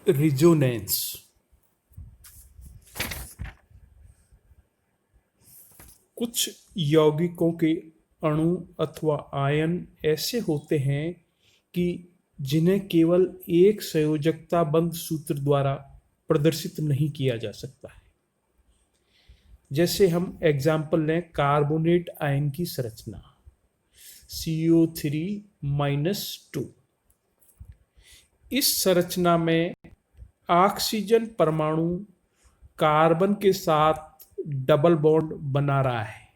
Resonance. कुछ यौगिकों के अणु अथवा आयन ऐसे होते हैं कि जिन्हें केवल एक संयोजकता बंध सूत्र द्वारा प्रदर्शित नहीं किया जा सकता है। जैसे हम एग्जाम्पल लें कार्बोनेट आयन की संरचना CO3-2। इस संरचना में ऑक्सीजन परमाणु कार्बन के साथ डबल बॉन्ड बना रहा है,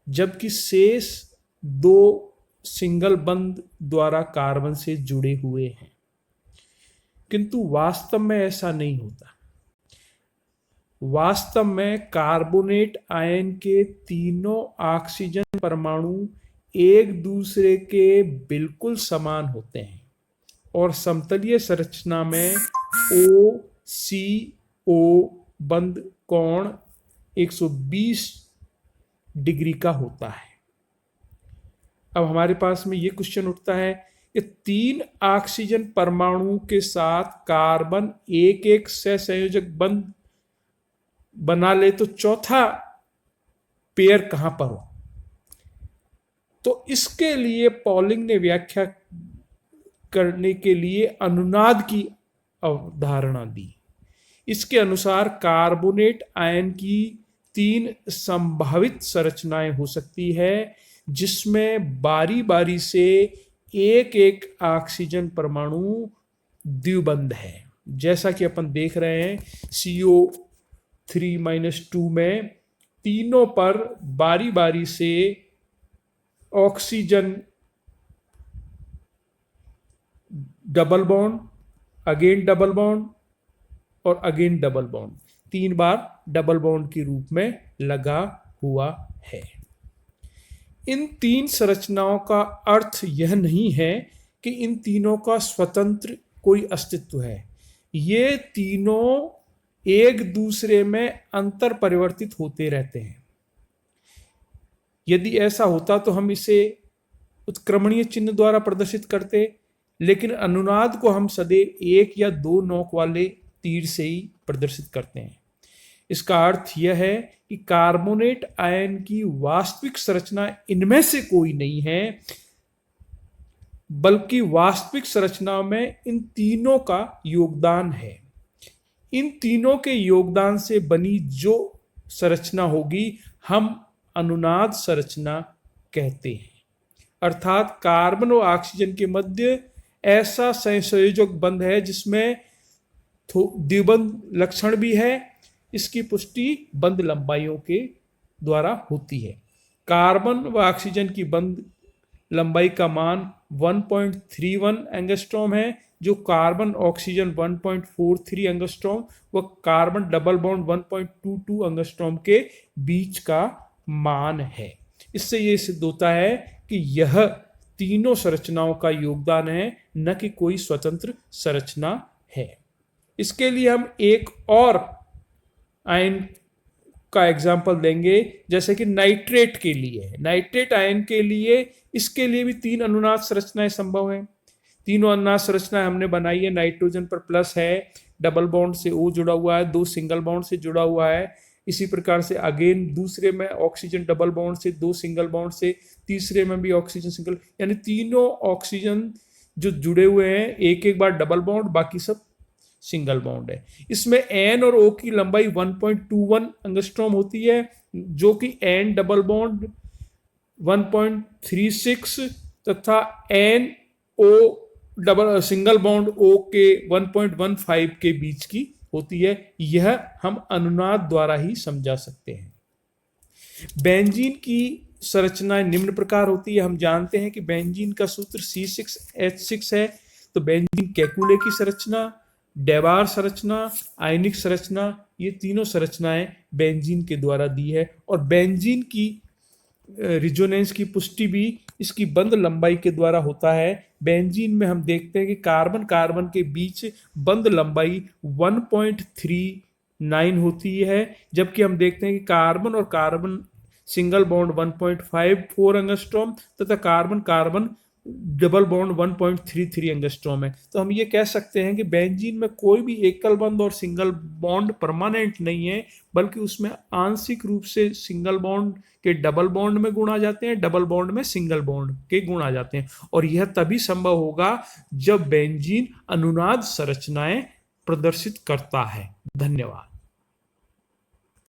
जबकि शेष दो सिंगल बंध द्वारा कार्बन से जुड़े हुए हैं। किंतु वास्तव में ऐसा नहीं होता। वास्तव में कार्बोनेट आयन के तीनों ऑक्सीजन परमाणु एक दूसरे के बिल्कुल समान होते हैं और समतलीय संरचना में OCO बंध कोण 120 डिग्री का होता है। अब हमारे पास में ये क्वेश्चन उठता है कि तीन ऑक्सीजन परमाणु के साथ कार्बन एक एक सहसंयोजक बंध बना ले तो चौथा पेयर कहां पर हो। तो इसके लिए पॉलिंग ने व्याख्या करने के लिए अनुनाद की अवधारणा दी। इसके अनुसार कार्बोनेट आयन की तीन संभावित संरचनाएं हो सकती है, जिसमें बारी बारी से एक एक ऑक्सीजन परमाणु द्विबंध है। जैसा कि अपन देख रहे हैं CO3-2 में तीनों पर बारी बारी से oxygen double bond, again double bond और अगेन डबल बॉन्ड, 3 बार डबल बॉन्ड के रूप में लगा हुआ है। इन तीन संरचनाओं का अर्थ यह नहीं है कि इन तीनों का स्वतंत्र कोई अस्तित्व है। ये तीनों एक दूसरे में अंतर परिवर्तित होते रहते हैं। यदि ऐसा होता तो हम इसे उत्क्रमणीय चिन्ह द्वारा प्रदर्शित करते, लेकिन अनुनाद को हम सदैव एक या दो नोक वाले तीर से ही प्रदर्शित करते हैं। इसका अर्थ यह है कि कार्बोनेट आयन की वास्तविक संरचना इनमें से कोई नहीं है, बल्कि वास्तविक संरचना में इन तीनों का योगदान है। इन तीनों के योगदान से बनी जो संरचना होगी हम अनुनाद संरचना कहते हैं। अर्थात कार्बन और ऑक्सीजन के मध्य ऐसा सहसंयोजक बंध है जिसमें द्विबंध लक्षण भी है। इसकी पुष्टि बंध लंबाइयों के द्वारा होती है। कार्बन व ऑक्सीजन की बंध लंबाई का मान 1.31 एंगस्ट्रॉम है, जो कार्बन ऑक्सीजन 1.43 एंगस्ट्रॉम व कार्बन डबल बॉन्ड 1.22 एंगस्ट्रॉम के बीच का मान है। इससे ये सिद्ध होता है कि यह तीनों संरचनाओं का योगदान है, न कि कोई स्वतंत्र संरचना है। इसके लिए हम एक और आयन का एग्जाम्पल देंगे, जैसे कि नाइट्रेट के लिए। नाइट्रेट आयन के लिए इसके लिए भी तीन अनुनाद संरचनाएं संभव हैं। तीनों अनुनाद संरचनाएं हमने बनाई है। नाइट्रोजन पर प्लस है, डबल बॉन्ड से O जुड़ा हुआ है, 2 सिंगल बॉन्ड से जुड़ा हुआ है। इसी प्रकार से अगेन दूसरे में ऑक्सीजन डबल बॉन्ड से, 2 सिंगल बॉन्ड से, तीसरे में भी ऑक्सीजन सिंगल, यानी तीनों ऑक्सीजन जो जुड़े हुए हैं एक एक बार डबल बॉन्ड, बाकी सब सिंगल बॉन्ड है। इसमें N और O की लंबाई 1.21 एंगस्ट्रॉम होती है, जो कि N डबल बॉन्ड 1.36 तथा N O double single bond O के 1.15 के बीच की होती है। यह हम अनुनाद द्वारा ही समझा सकते हैं। बेंजीन की संरचना निम्न प्रकार होती है। हम जानते हैं कि बेंजीन का सूत्र C6H6 है। तो बेंजीन केकुले की संरचना, डेबार संरचना, आयनिक संरचना, ये तीनों संरचनाएं बेंजीन के द्वारा दी है। और बेंजीन की रिजोनेंस की पुष्टि भी इसकी बंध लंबाई के द्वारा होता है। बेंजीन में हम देखते हैं कि कार्बन कार्बन के बीच बंध लंबाई 1.39 होती है, जबकि हम देखते हैं कि कार्बन और कार्बन सिंगल बॉन्ड 1.54 एंगस्ट्रॉम तथा carbon carbon double bond 1.33 angstrom है। तो हम ये कह सकते हैं कि बेंजीन में कोई भी एकल बंध और सिंगल बॉन्ड परमानेंट नहीं है, बल्कि उसमें आंशिक रूप से सिंगल बॉन्ड के डबल बॉन्ड में गुण आ जाते हैं, डबल बॉन्ड में सिंगल बॉन्ड के गुण आ जाते हैं। और यह तभी संभव होगा जब बेंजीन अनुनाद संरचनाएं प्रदर्शित करता है। धन्यवाद।